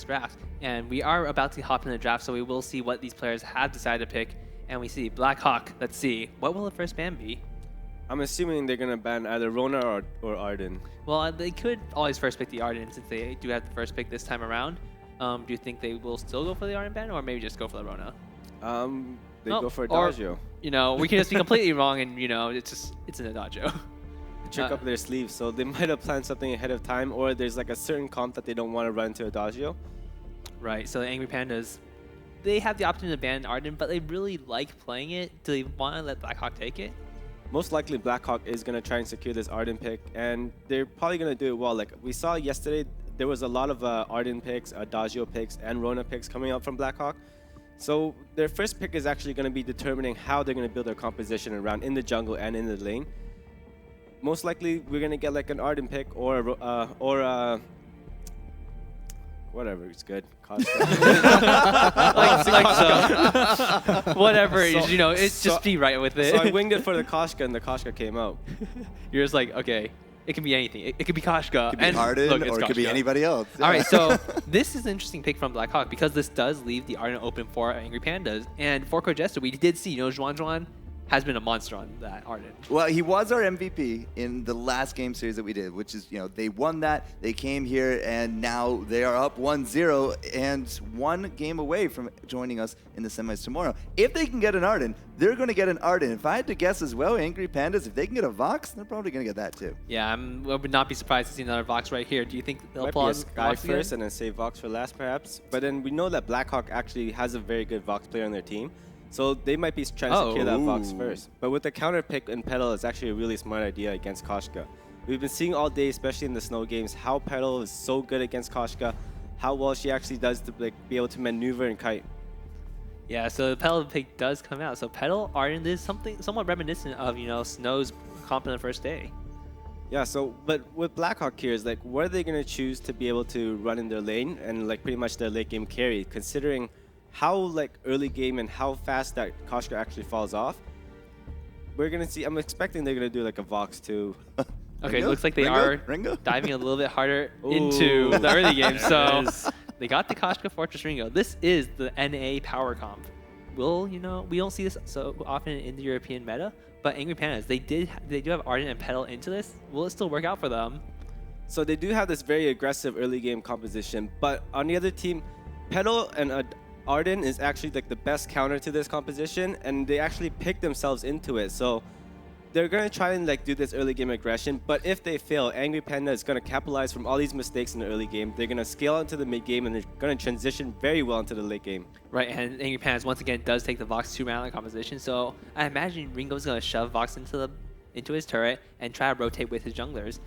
next draft. And we are about to hop into the draft, so we will see what these players have decided to pick. And we see Blackhawk. Let's see. What will the first ban be? I'm assuming they're going to ban either Rona or Arden. Well, they could always first pick the Arden since they do have the first pick this time around. Do you think they will still go for the Arden ban or maybe just go for the Rona? They go for Adagio. We can just be completely wrong and, it's an Adagio. Trick up their sleeves, so they might have planned something ahead of time, or there's like a certain comp that they don't want to run into Adagio. Right, so the Angry Pandas, they have the option to ban Arden, but they really like playing it. Do they want to let Blackhawk take it? Most likely Blackhawk is going to try and secure this Arden pick, and they're probably going to do it well. Like we saw yesterday, there was a lot of Arden picks, Adagio picks, and Rona picks coming out from Blackhawk. So their first pick is actually going to be determining how they're going to build their composition around in the jungle and in the lane. Most likely, we're gonna get like an Arden pick or whatever. It's good. Whatever. Just be right with it. So I winged it for the Koshka, and the Koshka came out. You're just like, okay, it can be anything. It could be Koshka. It could be Arden, or it could be anybody else. Yeah. All right, so this is an interesting pick from Blackhawk because this does leave the Arden open for Angry Pandas. And for Jester, we did see, Juan has been a monster on that Arden. Well, he was our MVP in the last game series that we did, which is, they won that. They came here, and now they are up 1-0 and 1 game away from joining us in the semis tomorrow. If they can get an Arden, they're going to get an Arden. If I had to guess as well, Angry Pandas, if they can get a Vox, they're probably going to get that too. Yeah, I would not be surprised to see another Vox right here. Do you think they'll pull Sky first and then save Vox for last, perhaps? But then we know that Blackhawk actually has a very good Vox player on their team. So they might be trying to secure that Vox first. But with the counter pick and Petal, it's actually a really smart idea against Koshka. We've been seeing all day, especially in the snow games, how Petal is so good against Koshka, how well she actually does to be able to maneuver and kite. Yeah, so the Petal pick does come out. So Petal Arden is something somewhat reminiscent of, Snow's comp on the first day. Yeah, but with Blackhawk here is what are they going to choose to be able to run in their lane and pretty much their late game carry, considering how early game and how fast that Koshka actually falls off. We're gonna see. I'm expecting they're gonna do a Vox too. Okay, it looks like they are diving a little bit harder into the early game. So they got the Koshka Fortress Ringo. This is the NA power comp. We don't see this so often in the European meta, but Angry Pandas, they do have Arden and Petal into this. Will it still work out for them? So they do have this very aggressive early game composition, but on the other team, Petal and Arden is actually the best counter to this composition, and they actually pick themselves into it. So they're going to try and do this early game aggression, but if they fail, Angry Panda is going to capitalize from all these mistakes in the early game. They're going to scale into the mid game, and they're going to transition very well into the late game. Right, and Angry Pandas once again does take the Vox 2-round composition, so I imagine Ringo's going to shove Vox into his turret and try to rotate with his junglers.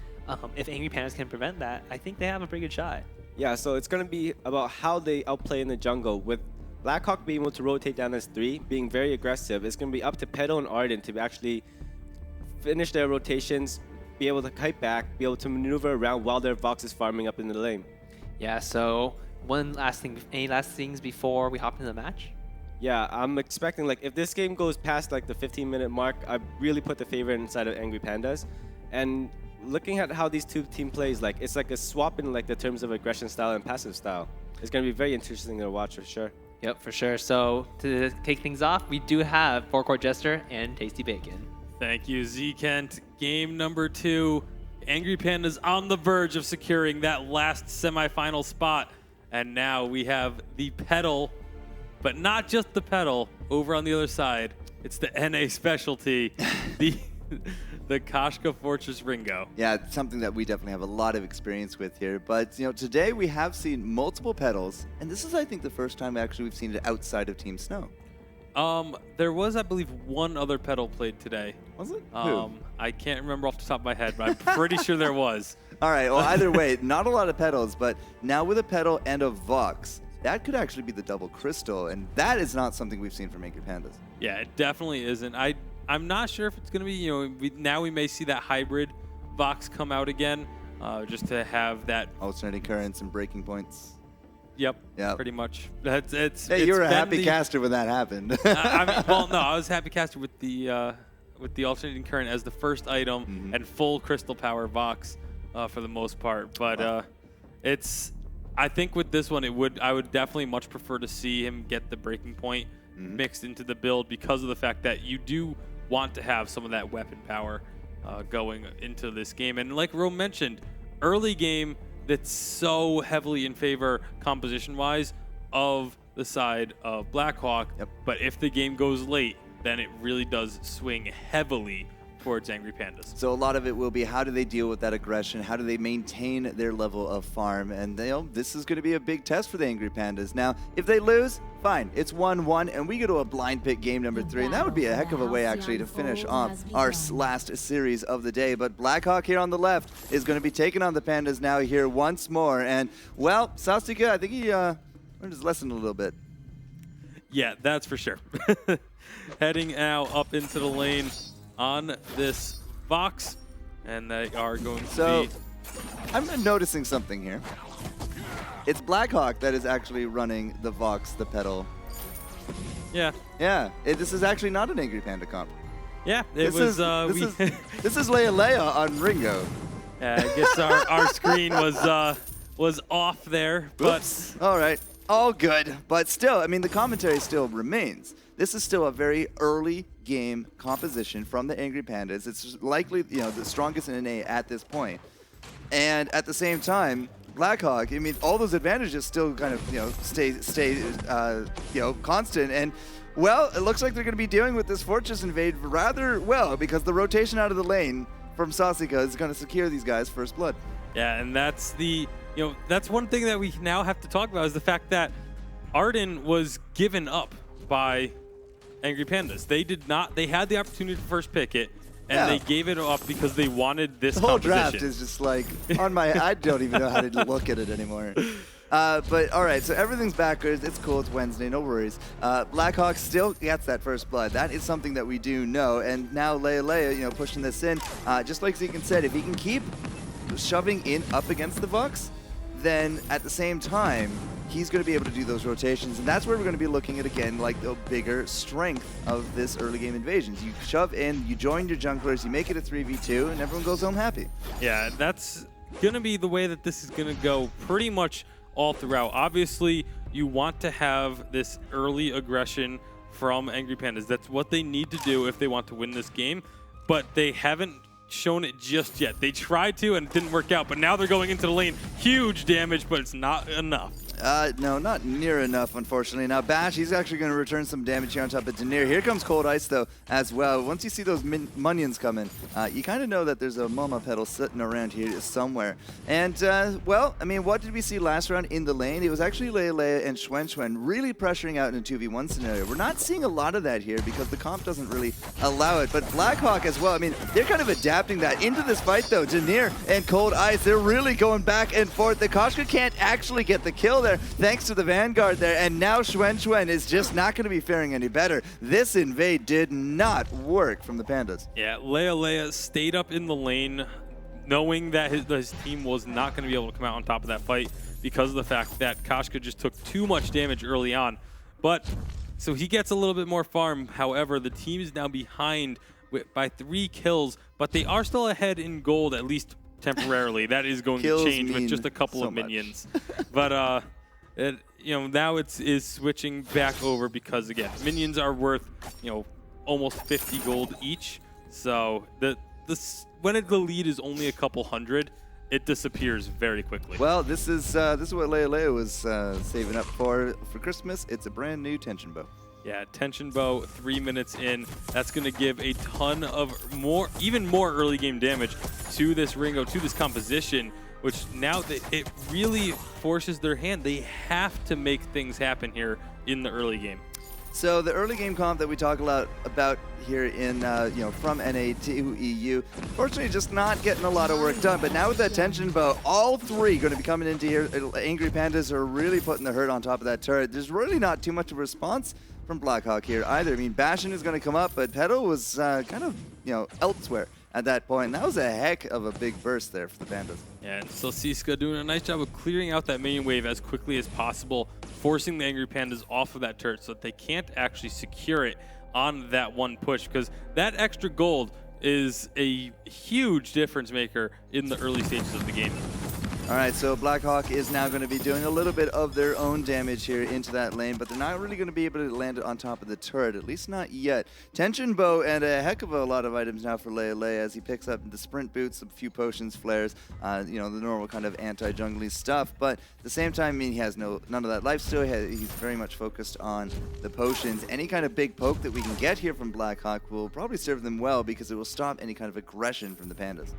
If Angry Pandas can prevent that, I think they have a pretty good shot. Yeah, so it's going to be about how they outplay in the jungle. With Blackhawk being able to rotate down as 3, being very aggressive, it's going to be up to Petal and Arden to actually finish their rotations, be able to kite back, be able to maneuver around while their Vox is farming up in the lane. Yeah, so any last things before we hop into the match? Yeah, I'm expecting, if this game goes past, the 15-minute mark, I really put the favorite inside of Angry Pandas. And looking at how these two team plays, it's a swap in, the terms of aggression style and passive style. It's going to be very interesting to watch for sure. Yep, for sure. So to take things off, we do have Forecourt Jester and Tasty Bacon. Thank you, Z Kent. Game number 2. Angry Pandas on the verge of securing that last semifinal spot. And now we have the Petal, but not just the Petal, over on the other side. It's the NA specialty, the Koshka Fortress Ringo. Yeah, it's something that we definitely have a lot of experience with here. But, today we have seen multiple Petals, and this is, I think, the first time actually we've seen it outside of Team Snow. There was, I believe, one other Petal played today. Was it? Who? I can't remember off the top of my head, but I'm pretty sure there was. All right, well, either way, not a lot of Petals, but now with a Petal and a Vox, that could actually be the double crystal, and that is not something we've seen from Angry Pandas. Yeah, it definitely isn't. I'm not sure if it's going to be, now we may see that hybrid Vox come out again, just to have that alternating currents and breaking points. Yep, pretty much. Hey, you were a happy caster when that happened. Well, no, I was happy caster with the alternating current as the first item and full crystal power Vox for the most part. But it's I think with this one, I would definitely much prefer to see him get the breaking point mixed into the build because of the fact that you do want to have some of that weapon power going into this game. And like Rome mentioned, early game that's so heavily in favor composition-wise of the side of Blackhawk. Yep. But if the game goes late, then it really does swing heavily towards Angry Pandas. So a lot of it will be how do they deal with that aggression? How do they maintain their level of farm? And this is going to be a big test for the Angry Pandas. Now, if they lose, fine. It's 1-1, and we go to a blind pick game number 3. And that would be a heck of a way, actually, to finish off our last series of the day. But Blackhawk here on the left is going to be taking on the Pandas now here once more. And, well, Sasika, I think he learned his lesson a little bit. Yeah, that's for sure. Heading now up into the lane on this Vox, and they are going to be... I'm noticing something here. It's Blackhawk that is actually running the Vox, the pedal. Yeah. Yeah, this is actually not an Angry Panda comp. Yeah, This is Leia on Ringo. I guess our screen was off there, but... Oops. All right, all good. But still, I mean, the commentary still remains. This is still a very early game composition from the Angry Pandas. It's likely, the strongest in NA at this point. And at the same time, Blackhawk, I mean, all those advantages still kind of, stay constant. And, well, it looks like they're going to be dealing with this Fortress invade rather well because the rotation out of the lane from Sasika is going to secure these guys first blood. Yeah, and that's that's one thing that we now have to talk about is the fact that Arden was given up by Angry Pandas. They did not. They had the opportunity to first pick it, and they gave it up because they wanted this whole composition. Draft is just like on my. I don't even know how to look at it anymore. But all right, so everything's backwards. It's cool. It's Wednesday. No worries. Blackhawk still gets that first blood. That is something that we do know. And now Leia, pushing this in. Just like Zekin said, if he can keep shoving in up against the Vox, then at the same time, he's going to be able to do those rotations, and that's where we're going to be looking at, again, like the bigger strength of this early game invasions. You shove in, you join your junglers, you make it a 3v2, and everyone goes home happy. Yeah, that's going to be the way that this is going to go pretty much all throughout. Obviously, you want to have this early aggression from Angry Pandas. That's what they need to do if they want to win this game, but they haven't shown it just yet. They tried to and it didn't work out, but now they're going into the lane. Huge damage, but it's not enough. No, not near enough, unfortunately. Now, BlH, he's actually going to return some damage here on top of Daenerys. Here comes Cold Ice, though, as well. Once you see those minions coming, you kind of know that there's a Mama pedal sitting around here somewhere. And, well, I mean, what did we see last round in the lane? It was actually Leia and Schwen really pressuring out in a 2v1 scenario. We're not seeing a lot of that here because the comp doesn't really allow it. But Blackhawk as well, I mean, they're kind of adapting that into this fight, though. Daenerys and Cold Ice, they're really going back and forth. The Koshka can't actually get the kill there, thanks to the Vanguard there, and now Schwen is just not going to be faring any better. This invade did not work from the Pandas. Yeah, Leia stayed up in the lane, knowing that his team was not going to be able to come out on top of that fight because of the fact that Koshka just took too much damage early on. But, so he gets a little bit more farm. However, the team is now behind by 3 kills, but they are still ahead in gold, at least temporarily. That is going to change with just a couple of minions. But, now it is switching back over because, again, minions are worth, almost 50 gold each. So when the lead is only a couple hundred, it disappears very quickly. Well, this is what Leia was saving up for Christmas. It's a brand new tension bow. Yeah, tension bow, 3 minutes in. That's going to give a ton of even more early game damage to this Ringo, to this composition, which now it really forces their hand. They have to make things happen here in the early game. So the early game comp that we talk a lot about here in, from NA to EU, fortunately just not getting a lot of work done. But now with that tension bow, all 3 going to be coming into here. Angry Pandas are really putting the hurt on top of that turret. There's really not too much of a response from Blackhawk here either. I mean, Bastion is going to come up, but Pedal was kind of, elsewhere at that point. And that was a heck of a big burst there for the Pandas. Yeah, and so Siska doing a nice job of clearing out that minion wave as quickly as possible, forcing the Angry Pandas off of that turret so that they can't actually secure it on that one push, because that extra gold is a huge difference maker in the early stages of the game. All right, so Blackhawk is now going to be doing a little bit of their own damage here into that lane, but they're not really going to be able to land it on top of the turret, at least not yet. Tension Bow and a heck of a lot of items now for Lele as he picks up the sprint boots, a few potions, flares, you know, the normal kind of anti-jungly stuff, but at the same time, I mean, he has none of that lifesteal. He's very much focused on the potions. Any kind of big poke that we can get here from Blackhawk will probably serve them well because it will stop any kind of aggression from the Pandas.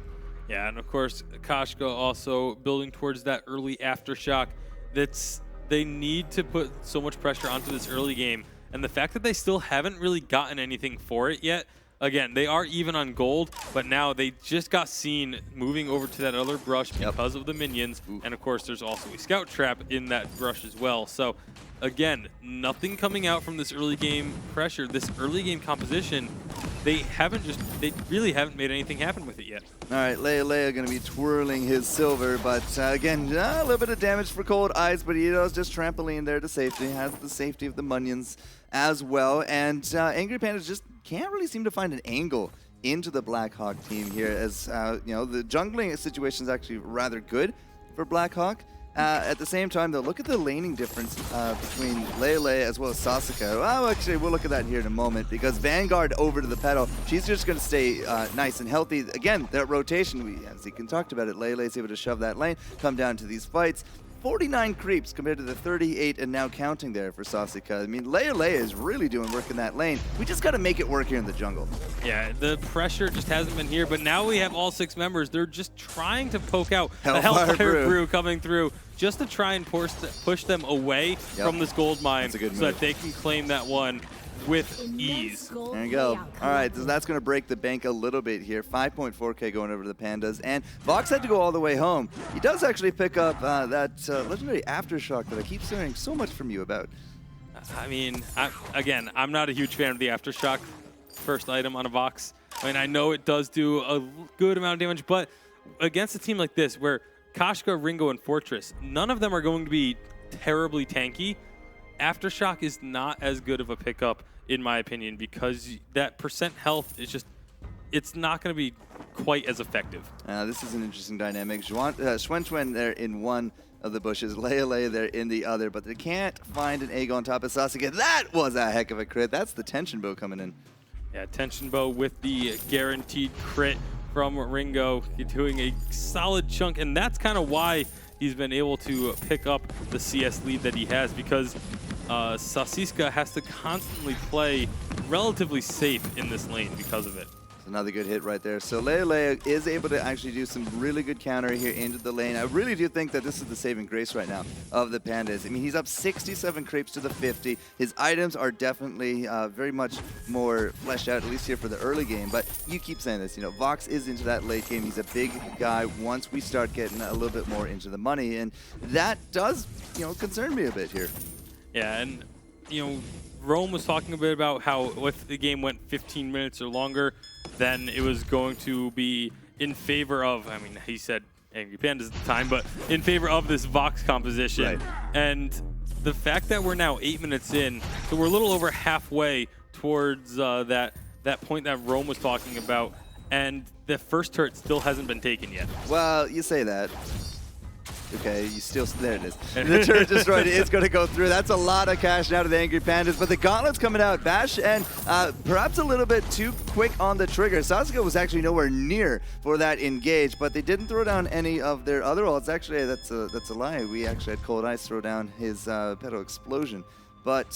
Yeah, and of course, Kashka also building towards that early aftershock. They need to put so much pressure onto this early game, and the fact that they still haven't really gotten anything for it yet. Again, they are even on gold, but now they just got seen moving over to that other brush because of the minions, and of course, there's also a scout trap in that brush as well. So, again, nothing coming out from this early game pressure, this early game composition. They really haven't made anything happen with it yet. All right, Leia going to be twirling his silver, but again, a little bit of damage for Cold Eyes, but he does just trampoline there to safety, has the safety of the Munions as well, and Angry Pandas just can't really seem to find an angle into the Blackhawk team here, as you know, the jungling situation is actually rather good for Blackhawk. At the same time, though, look at the laning difference between Lele as well as Sasuke. Well, actually, we'll look at that here in a moment because Vanguard over to the pedal. She's just going to stay nice and healthy. Again, that rotation, as Zekin talked about it, Lele is able to shove that lane, come down to these fights. 49 creeps compared to the 38 and now counting there for Sasuke. I mean, Lele is really doing work in that lane. We just got to make it work here in the jungle. Yeah, the pressure just hasn't been here, but now we have all 6 members. They're just trying to poke out the Hellfire Brew coming through just to try and push them away from this gold mine so that they can claim that one with ease. There you go. All right, so that's going to break the bank a little bit here. 5.4K going over to the Pandas, and Vox had to go all the way home. He does actually pick up that legendary Aftershock that I keep hearing so much from you about. I mean, again, I'm not a huge fan of the Aftershock first item on a Vox. I mean, I know it does do a good amount of damage, but against a team like this where Kashka, Ringo, and Fortress, none of them are going to be terribly tanky. Aftershock is not as good of a pickup, in my opinion, because that percent health is just, it's not going to be quite as effective. This is an interesting dynamic. Schwen there in one of the bushes, Lele there in the other, but they can't find an egg on top of Sasuke. That was a heck of a crit. That's the Tension Bow coming in. Yeah, Tension Bow with the guaranteed crit from Ringo, doing a solid chunk, and that's kind of why he's been able to pick up the CS lead that he has, because Sasiska has to constantly play relatively safe in this lane because of it. Another good hit right there. So Lele is able to actually do some really good counter here into the lane. I really do think that this is the saving grace right now of the Pandas. I mean, he's up 67 creeps to the 50. His items are definitely very much more fleshed out, at least here for the early game. But you keep saying this, you know, Vox is into that late game. He's a big guy once we start getting a little bit more into the money. And that does, you know, concern me a bit here. Yeah, and, you know, Rome was talking a bit about how if the game went 15 minutes or longer, then it was going to be in favor of, I mean, he said Angry Pandas at the time, but in favor of this Vox composition. Right. And the fact that we're now 8 minutes in, so we're a little over halfway towards that point that Rome was talking about, and the first turret still hasn't been taken yet. Well, you say that. Okay, you still, there it is. The turret destroyed is going to go through. That's a lot of cash now to the Angry Pandas, but the gauntlet's coming out. Bash and perhaps a little bit too quick on the trigger. Sasuke was actually nowhere near for that engage, but they didn't throw down any of their other ults. Actually, that's a lie. We actually had Cold Ice throw down his pedal explosion. But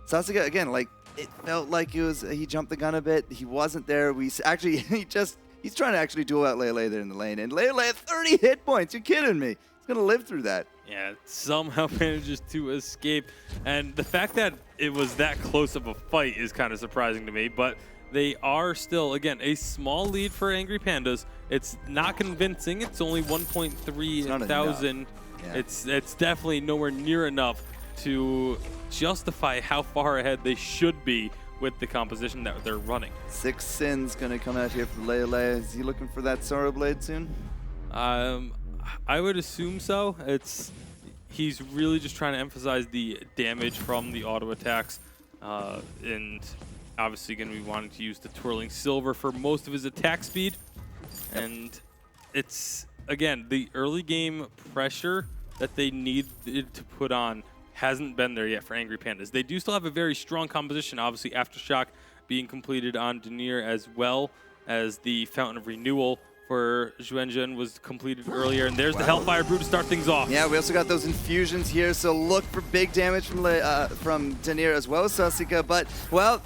Sasuke, again, like, it felt like he jumped the gun a bit. He wasn't there. He's trying to actually duel out Lele there in the lane. And Lele at 30 hit points. You're kidding me. Gonna live through that. Yeah, somehow manages to escape, and the fact that it was that close of a fight is kind of surprising to me, but they are still, again, a small lead for Angry Pandas. It's not convincing. It's only 1.3 thousand. Yeah. It's definitely nowhere near enough to justify how far ahead they should be with the composition that they're running. 6 Sins gonna come out here for Lele. Is he looking for that Sorrow Blade soon? I would assume so. He's really just trying to emphasize the damage from the auto attacks, and obviously going to be wanting to use the Twirling Silver for most of his attack speed. And it's again, the early game pressure that they needed to put on hasn't been there yet for Angry Pandas. They do still have a very strong composition, obviously Aftershock being completed on Denier, as well as the Fountain of Renewal for Zhuenzhen was completed earlier. And there's the Hellfire Brew to start things off. Yeah, we also got those infusions here, so look for big damage from Denier as well as Sasika. But, well,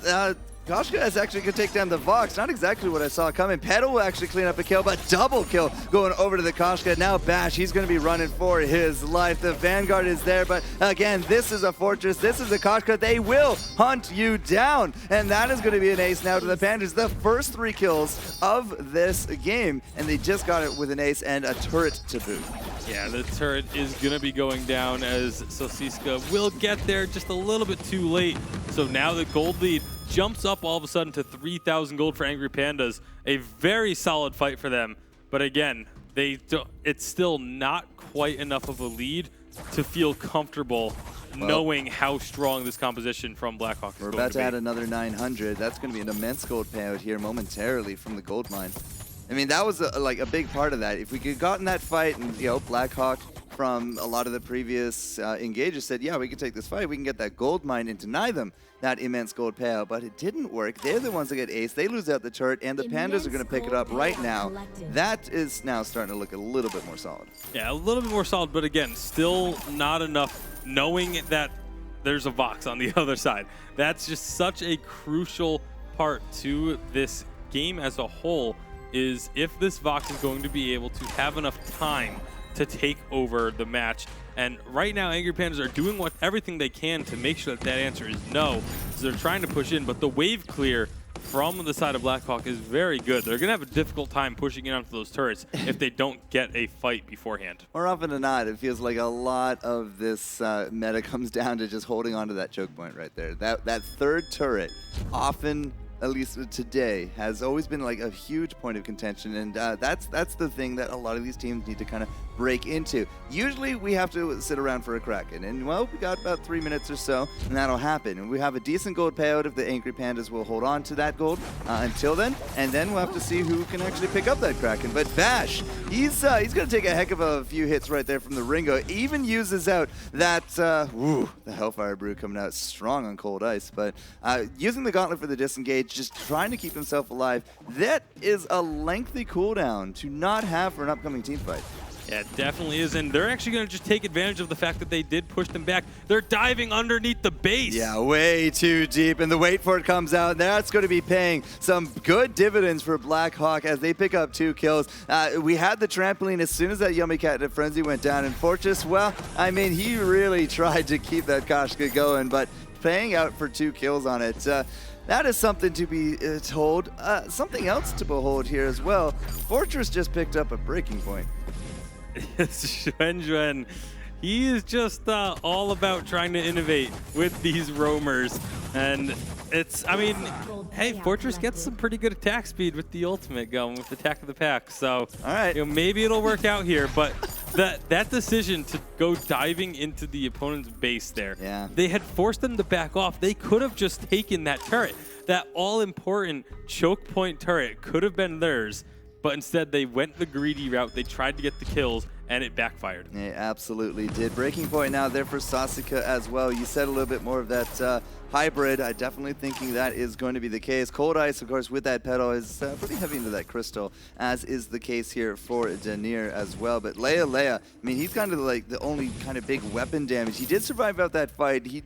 Koshka is actually going to take down the Vox. Not exactly what I saw coming. Petal will actually clean up a kill, but double kill going over to the Koshka. Now BlH, he's going to be running for his life. The Vanguard is there, but again, this is a Fortress. This is a Koshka. They will hunt you down, and that is going to be an ace now to the Pandas. The first 3 kills of this game, and they just got it with an ace and a turret to boot. Yeah, the turret is going to be going down as Sosiska will get there just a little bit too late. So now the gold lead jumps up all of a sudden to 3,000 gold for Angry Pandas. A very solid fight for them. But again, it's still not quite enough of a lead to feel comfortable knowing how strong this composition from Blackhawk is. We're about to add another 900. That's going to be an immense gold payout here momentarily from the gold mine. I mean, that was like a big part of that. If we could have gotten that fight and, you know, Blackhawk from a lot of the previous engagers said, yeah, we can take this fight, we can get that gold mine and deny them that immense gold payout, but it didn't work. They're the ones that get ace. They lose out the turret, and the Pandas are going to pick it up right now. That is now starting to look a little bit more solid. Yeah, a little bit more solid, but again, still not enough knowing that there's a Vox on the other side. That's just such a crucial part to this game as a whole, is if this Vox is going to be able to have enough time to take over the match. And right now, Angry Pandas are doing everything they can to make sure that that answer is no. So they're trying to push in, but the wave clear from the side of Blackhawk is very good. They're going to have a difficult time pushing in onto those turrets if they don't get a fight beforehand. More often than not, it feels like a lot of this meta comes down to just holding on to that choke point right there. That third turret often, at least today, has always been like a huge point of contention, and that's the thing that a lot of these teams need to kind of break into. Usually we have to sit around for a Kraken, and well, we got about 3 minutes or so, and that'll happen. And we have a decent gold payout if the Angry Pandas will hold on to that gold until then, and then we'll have to see who can actually pick up that Kraken. But BlH, he's going to take a heck of a few hits right there from the Ringo. Even uses out that, the Hellfire Brew coming out strong on cold ice, but using the Gauntlet for the disengage, just trying to keep himself alive. That is a lengthy cooldown to not have for an upcoming team fight. Yeah, it definitely is, and they're actually going to just take advantage of the fact that they did push them back. They're diving underneath the base. Yeah, way too deep, and the wait for it comes out. That's going to be paying some good dividends for Blackhawk as they pick up 2 kills. We had the trampoline as soon as that Yummy Cat Frenzy went down, and Fortress, well, I mean, he really tried to keep that Koshka going, but paying out for 2 kills on it. That is something to be told. Something else to behold here as well. Fortress just picked up a breaking point. Zhuenzhen, he is just all about trying to innovate with these roamers. And it's, I mean, hey, Fortress gets some pretty good attack speed with the ultimate going with Attack of the Pack. So, all right, you know, maybe it'll work out here. But that decision to go diving into the opponent's base there, yeah, they had forced them to back off. They could have just taken that turret. That all-important choke point turret could have been theirs. But instead, they went the greedy route. They tried to get the kills, and it backfired. It absolutely did. Breaking point now there for Sasika as well. You said a little bit more of that hybrid. I definitely thinking that is going to be the case. Cold Ice, of course, with that pedal is pretty heavy into that crystal, as is the case here for Denier as well. But Leia, I mean, he's kind of like the only kind of big weapon damage. He did survive out that fight. He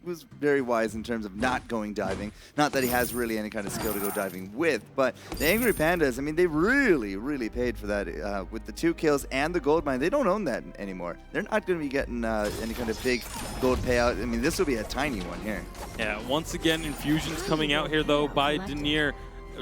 was very wise in terms of not going diving. Not that he has really any kind of skill to go diving with, but the Angry Pandas, I mean, they really, really paid for that with the 2 kills and the gold mine. They don't own that anymore. They're not going to be getting any kind of big gold payout. I mean, this will be a tiny one here. Yeah, once again, infusions coming out here, though, by Denier.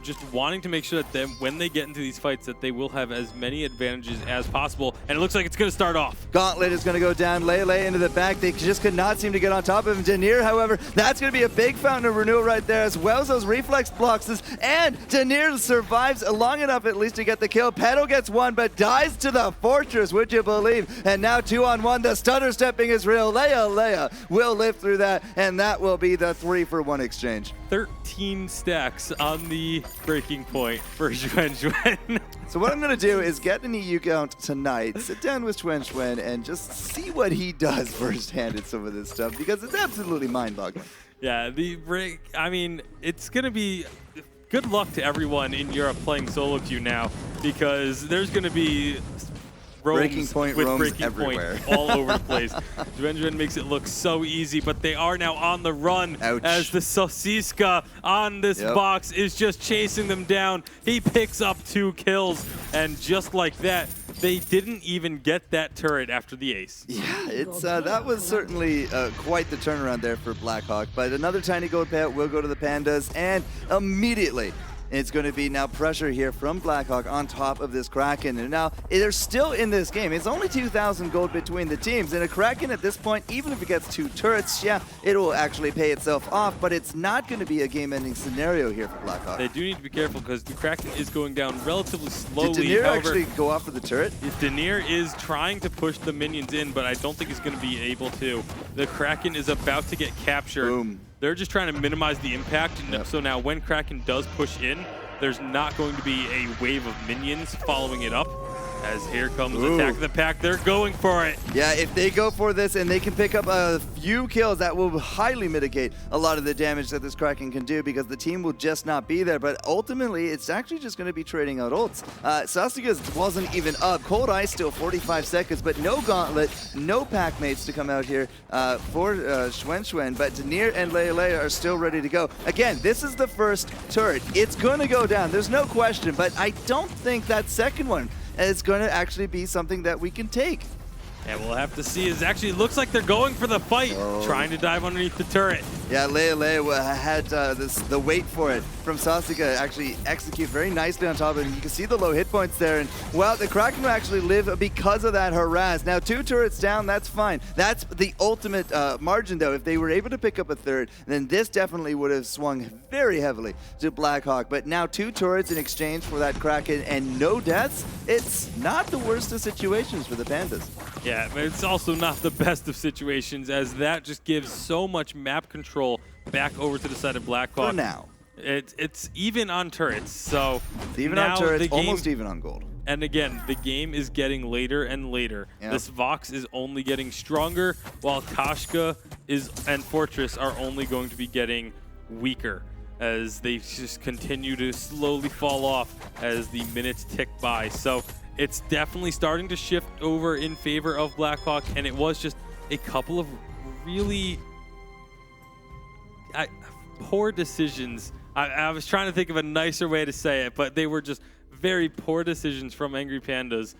Just wanting to make sure that when they get into these fights that they will have as many advantages as possible. And it looks like it's going to start off. Gauntlet is going to go down. Leia into the back. They just could not seem to get on top of him. Denier, however, that's going to be a big fountain of renewal right there, as well as those reflex blocks. And Denier survives long enough at least to get the kill. Petal gets 1, but dies to the Fortress, would you believe? And now 2-on-1. The stutter stepping is real. Leia will live through that, and that will be the 3-for-1 exchange. 13 stacks on the breaking point for Zhuan. So what I'm going to do is get an EU count tonight, sit down with Zhuan, and just see what he does firsthand in some of this stuff, because it's absolutely mind-boggling. Yeah, the break, I mean, it's going to be good luck to everyone in Europe playing solo queue now, because there's going to be Breaking point with roams breaking everywhere. point all over the place. Zhuan makes it look so easy, but they are now on the run. Ouch. As the Sosiska on this box is just chasing them down. He picks up 2 kills, and just like that, they didn't even get that turret after the ace. Yeah, it's that was certainly quite the turnaround there for Blackhawk. But another tiny gold payout will go to the Pandas, and immediately it's going to be now pressure here from Blackhawk on top of this Kraken. And now they're still in this game. It's only 2,000 gold between the teams. And a Kraken at this point, even if it gets 2 turrets, yeah, it will actually pay itself off. But it's not going to be a game-ending scenario here for Blackhawk. They do need to be careful because the Kraken is going down relatively slowly. Did Denier However, actually go off for the turret? Denier is trying to push the minions in, but I don't think he's going to be able to. The Kraken is about to get captured. Boom. They're just trying to minimize the impact. So now when Kraken does push in, there's not going to be a wave of minions following it up. As here comes Attack of the Pack. They're going for it. Yeah, if they go for this and they can pick up a few kills, that will highly mitigate a lot of the damage that this Kraken can do, because the team will just not be there. But ultimately, it's actually just going to be trading out ults. Sasuke's wasn't even up. Cold Ice still 45 seconds, but no Gauntlet, no pack mates to come out here for Zhuan. But Denier and Leia are still ready to go. Again, this is the first turret. It's going to go down. There's no question, but I don't think that second one is going to actually be something that we can take. And we'll have to see. It actually looks like they're going for the fight, trying to dive underneath the turret. Yeah, Leia had the wait for it from Sasuke actually execute very nicely on top of it. You can see the low hit points there. And, well, the Kraken will actually live because of that harass. Now, 2 turrets down, that's fine. That's the ultimate margin, though. If they were able to pick up a third, then this definitely would have swung very heavily to Blackhawk. But now 2 turrets in exchange for that Kraken and no deaths, it's not the worst of situations for the Pandas. Yeah, but it's also not the best of situations, as that just gives so much map control back over to the side of Blackhawk. For now. It's even on turrets, so It's even now on turrets, the game, almost even on gold. And again, the game is getting later and later. Yep. This Vox is only getting stronger, while Kashka and Fortress are only going to be getting weaker as they just continue to slowly fall off as the minutes tick by. So it's definitely starting to shift over in favor of Blackhawk, and it was just a couple of really poor decisions. I was trying to think of a nicer way to say it, but they were just very poor decisions from Angry Pandas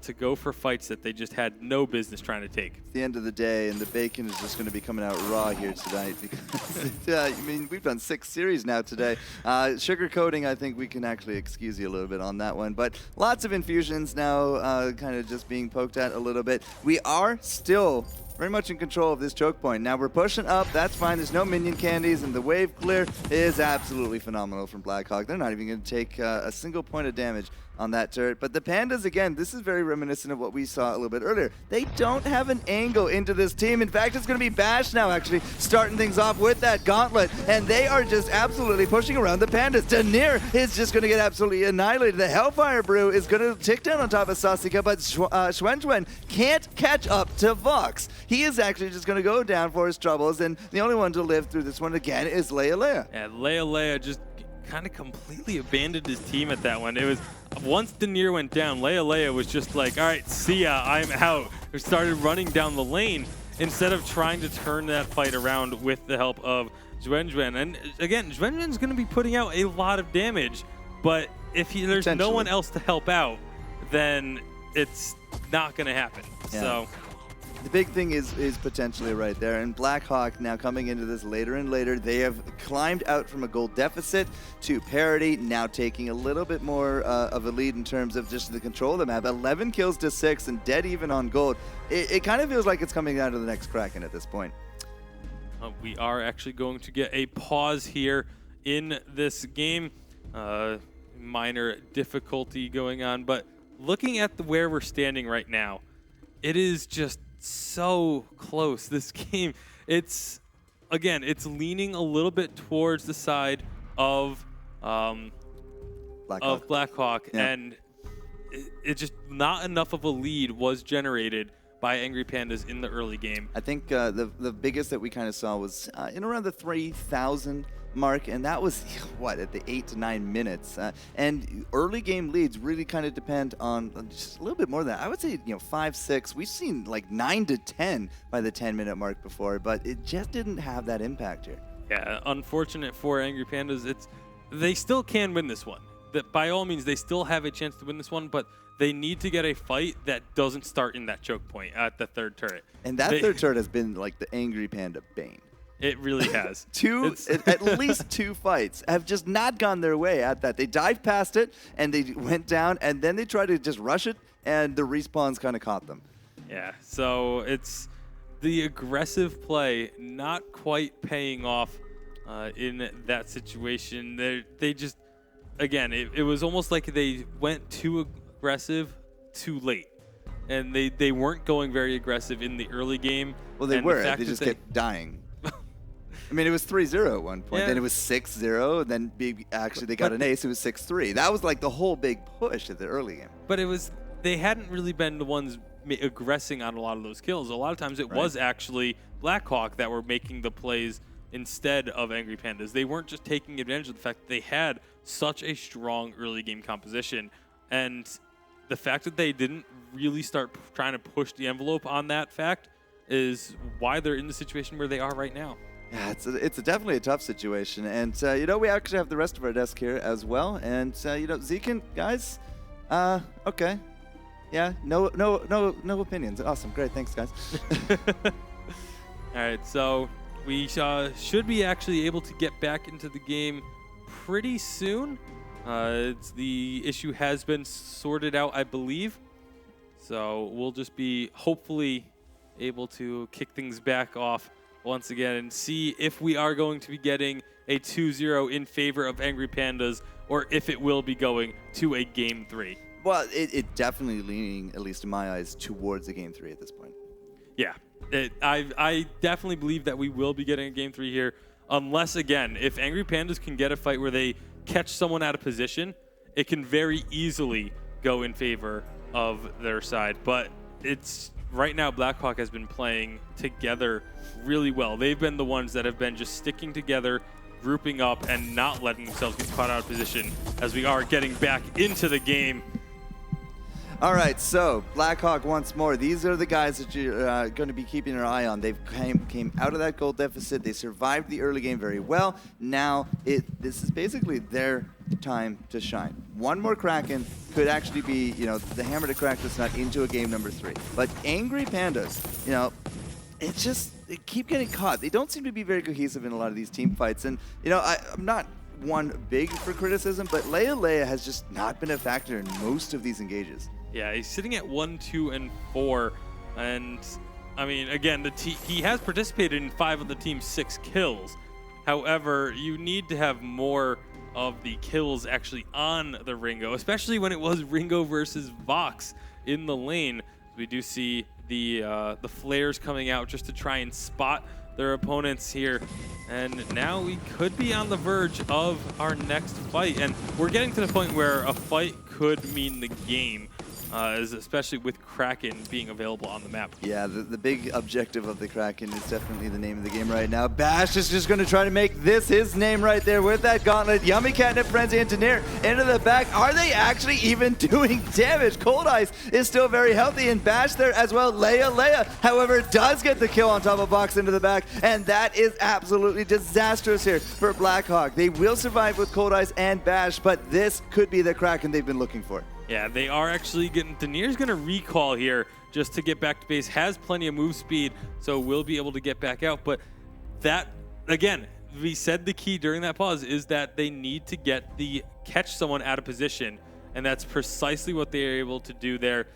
to go for fights that they just had no business trying to take. It's the end of the day, and the bacon is just going to be coming out raw here tonight. Because I mean, we've done 6 series now today. Sugarcoating, I think we can actually excuse you a little bit on that one. But lots of infusions now, kind of just being poked at a little bit. We are still very much in control of this choke point. Now we're pushing up, that's fine, there's no minion candies, and the wave clear is absolutely phenomenal from Blackhawk. They're not even going to take a single point of damage on that turret. But the Pandas, again, this is very reminiscent of what we saw a little bit earlier. They don't have an angle into this team. In fact, it's going to be Bash now, actually, starting things off with that Gauntlet, and they are just absolutely pushing around the Pandas. Denier is just going to get absolutely annihilated. The Hellfire Brew is going to tick down on top of Sasuke, but Zhuan can't catch up to Vox. He is actually just going to go down for his troubles, and the only one to live through this one again is Leia. Yeah, Leia just kind of completely abandoned his team at that one. It was once Denier went down, Leia was just like, all right, see ya, I'm out. He started running down the lane instead of trying to turn that fight around with the help of Zhuan. And again, Zhuan's going to be putting out a lot of damage, but if there's no one else to help out, then it's not going to happen. Yeah. So the big thing is potentially right there. And Blackhawk now coming into this later and later, they have climbed out from a gold deficit to parity, now taking a little bit more of a lead in terms of just the control of the map. 11 kills to 6 and dead even on gold. It kind of feels like it's coming down to the next Kraken at this point. We are actually going to get a pause here in this game. Minor difficulty going on, but looking at where we're standing right now, it is just so close. This game, it's again, it's leaning a little bit towards the side of Blackhawk, Yeah. and it just not enough of a lead was generated by Angry Pandas in the early game. I think the biggest that we kind of saw was in around the 3,000 mark, and that was what, at the 8 to 9 minutes. And early game leads really kind of depend on just a little bit more than that. I would say 5, 6. We've seen like 9 to 10 by the 10-minute mark before, but it just didn't have that impact here. Yeah, unfortunate for Angry Pandas. They still can win this one. That by all means, they still have a chance to win this one, but they need to get a fight that doesn't start in that choke point at the third turret. And that third turret has been like the Angry Panda bane. It really has. At least 2 fights have just not gone their way at that. They dived past it, and they went down, and then they tried to just rush it, and the respawns kind of caught them. Yeah, so it's the aggressive play not quite paying off in that situation. They just, again, it was almost like they went too aggressive too late. And they weren't going very aggressive in the early game. Well, they were. They just kept dying. I mean, it was 3-0 at one point. Yeah. Then it was 6-0. And then actually they got an ace. It was 6-3. That was like the whole big push at the early game. But they hadn't really been the ones aggressing on a lot of those kills. A lot of times it was actually Blackhawk that were making the plays instead of Angry Pandas. They weren't just taking advantage of the fact that they had such a strong early game composition. And the fact that they didn't really start trying to push the envelope on that fact is why they're in the situation where they are right now. Yeah, it's definitely a tough situation. And, we actually have the rest of our desk here as well. And, Zekin, guys, okay. Yeah, no opinions. Awesome. Great. Thanks, guys. All right, so we should be actually able to get back into the game pretty soon. The issue has been sorted out, I believe. So we'll just be hopefully able to kick things back off once again and see if we are going to be getting a 2-0 in favor of Angry Pandas or if it will be going to a Game 3. Well, it definitely leaning, at least in my eyes, towards a Game 3 at this point. Yeah, I definitely believe that we will be getting a Game 3 here, unless, again, if Angry Pandas can get a fight where they catch someone out of position, it can very easily go in favor of their side. But it's right now Blackhawk has been playing together really well. They've been the ones that have been just sticking together, grouping up, and not letting themselves get caught out of position as we are getting back into the game. All right, so Blackhawk once more. These are the guys that you're going to be keeping your eye on. They came out of that goal deficit. They survived the early game very well. Now this is basically their time to shine. One more Kraken could actually be, the hammer to crack this nut into a game number 3. But Angry Pandas, they keep getting caught. They don't seem to be very cohesive in a lot of these team fights. And, I'm not one big for criticism, but Leia has just not been a factor in most of these engages. Yeah, he's sitting at 1, 2, and 4, and I mean, again, he has participated in 5 of the team's 6 kills. However, you need to have more of the kills actually on the Ringo, especially when it was Ringo versus Vox in the lane. We do see the flares coming out just to try and spot their opponents here. And now we could be on the verge of our next fight. And we're getting to the point where a fight could mean the game, especially with Kraken being available on the map. Yeah, the big objective of the Kraken is definitely the name of the game right now. BlH is just going to try to make this his name right there with that gauntlet. Yummy Catnip Frenzy Engineer into the back. Are they actually even doing damage? Cold Ice is still very healthy, and Bash there as well. Leia, however, does get the kill on top of Box into the back, and that is absolutely disastrous here for Blackhawk. They will survive with Cold Ice and Bash, but this could be the Kraken they've been looking for. Yeah, they are actually getting... Danier's going to recall here just to get back to base. Has plenty of move speed, so will be able to get back out. But that, again, we said the key during that pause is that they need to catch someone out of position, and that's precisely what they are able to do there.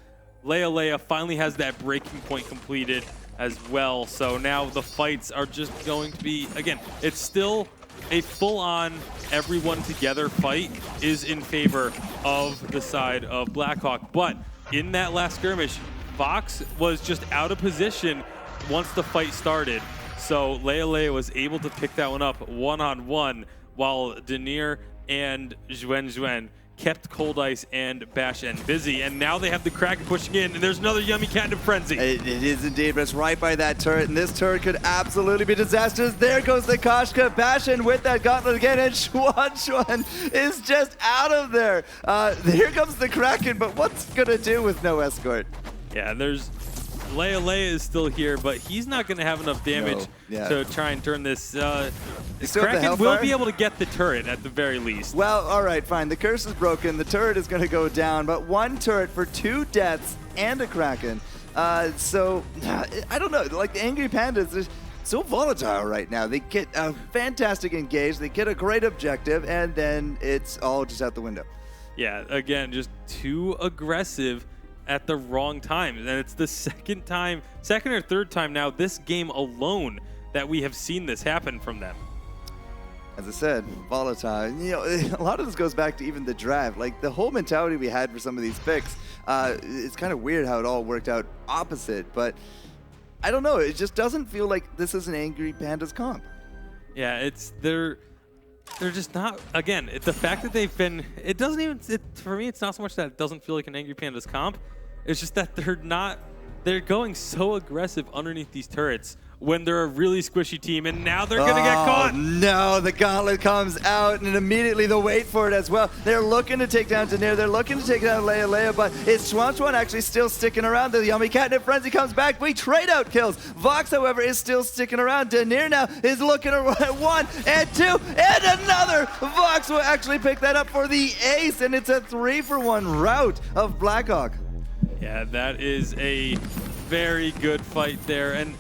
Leia finally has that breaking point completed as well. So now the fights are just going to be, again, it's still a full-on everyone together fight is in favor of the side of Blackhawk. But in that last skirmish, Vox was just out of position once the fight started. So Leia was able to pick that one up one-on-one while Denier and Zuen kept Cold Ice and Bash N busy, and now they have the Kraken pushing in, and there's another Yummy Catnip Frenzy. It is indeed, but it's right by that turret, and this turret could absolutely be disastrous. There goes the Koshka, Bash N with that gauntlet again, and Xuan is just out of there. Here comes the Kraken, but what's gonna do with no escort? Yeah, there's Leia is still here, but he's not going to have enough damage to try and turn this. Kraken will be able to get the turret at the very least. Well, all right, fine. The curse is broken. The turret is going to go down, but one turret for 2 deaths and a Kraken. So, I don't know. Like, the Angry Pandas, they're so volatile right now. They get a fantastic engage, they get a great objective, and then it's all just out the window. Yeah, again, just too aggressive at the wrong time. And it's the second or third time now this game alone that we have seen this happen from them. As I said, volatile. You know, a lot of this goes back to even the draft. Like, the whole mentality we had for some of these picks, it's kind of weird how it all worked out opposite, but I don't know. It just doesn't feel like this is an Angry Pandas comp. Yeah, they're just not, again, the fact that they've been, for me, it's not so much that it doesn't feel like an Angry Pandas comp. It's just that they're going so aggressive underneath these turrets when they're a really squishy team, and now they're going to get caught. No, the gauntlet comes out, and immediately they'll wait for it as well. They're looking to take down Denier. They're looking to take down Leia, but is Xuan actually still sticking around? The Yummy Catnip Frenzy comes back. We trade out kills. Vox, however, is still sticking around. Denier now is looking at 1 and 2, and another. Vox will actually pick that up for the ace, and it's a 3-for-1 rout of Blackhawk. Yeah, that is a very good fight there, and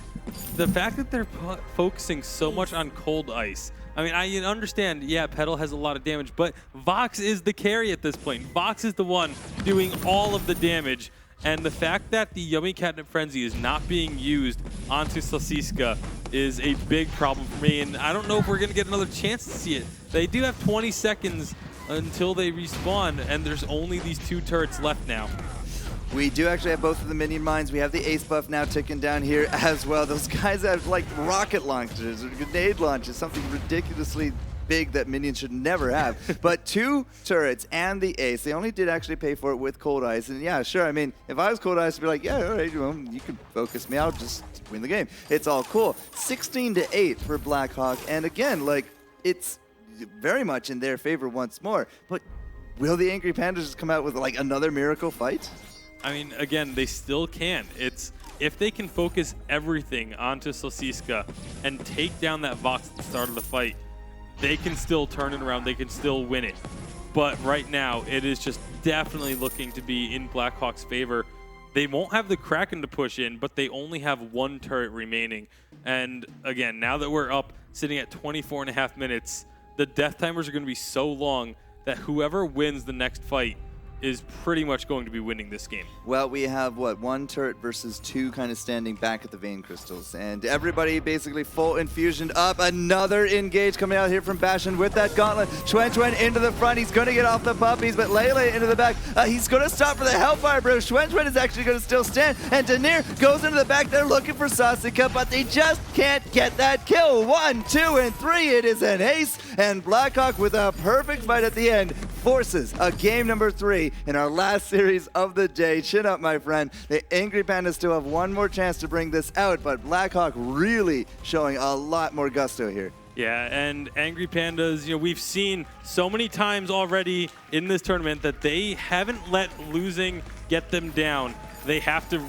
the fact that they're focusing so much on Cold Ice. I mean, I understand, yeah, Petal has a lot of damage, but Vox is the carry at this point. Vox is the one doing all of the damage, and the fact that the Yummy Catnip Frenzy is not being used onto Slasiska is a big problem for me, and I don't know if we're going to get another chance to see it. They do have 20 seconds until they respawn, and there's only these 2 turrets left now. We do actually have both of the minion mines. We have the ace buff now ticking down here as well. Those guys have like rocket launchers or grenade launchers, something ridiculously big that minions should never have. But 2 turrets and the ace. They only did actually pay for it with Cold Ice. And yeah, sure, I mean, if I was Cold Ice, I'd be like, yeah, all right, well, you can focus me, I'll just win the game. It's all cool. 16-8 for Blackhawk. And again, like, it's very much in their favor once more. But will the Angry Pandas just come out with like another miracle fight? I mean, again, they still can. It's if they can focus everything onto Slasiska and take down that Vox at the start of the fight, they can still turn it around. They can still win it. But right now, it is just definitely looking to be in Blackhawk's favor. They won't have the Kraken to push in, but they only have 1 turret remaining. And again, now that we're up, sitting at 24.5 minutes, the death timers are going to be so long that whoever wins the next fight is pretty much going to be winning this game. Well, we have, what, 1 turret versus 2 kind of standing back at the Vein Crystals. And everybody basically full infusion up. Another engage coming out here from Bashan with that gauntlet. Xuan into the front. He's going to get off the puppies, but Lele into the back. He's going to stop for the Hellfire Brew. Xuan is actually going to still stand. And Denier goes into the back. They're looking for Sasika, but they just can't get that kill. 1, 2, and 3. It is an ace. And Blackhawk, with a perfect fight at the end, forces a game number 3 in our last series of the day. Chin up, my friend. The Angry Pandas still have 1 more chance to bring this out, but Blackhawk really showing a lot more gusto here. Yeah, and Angry Pandas, you know, we've seen so many times already in this tournament that they haven't let losing get them down. They have to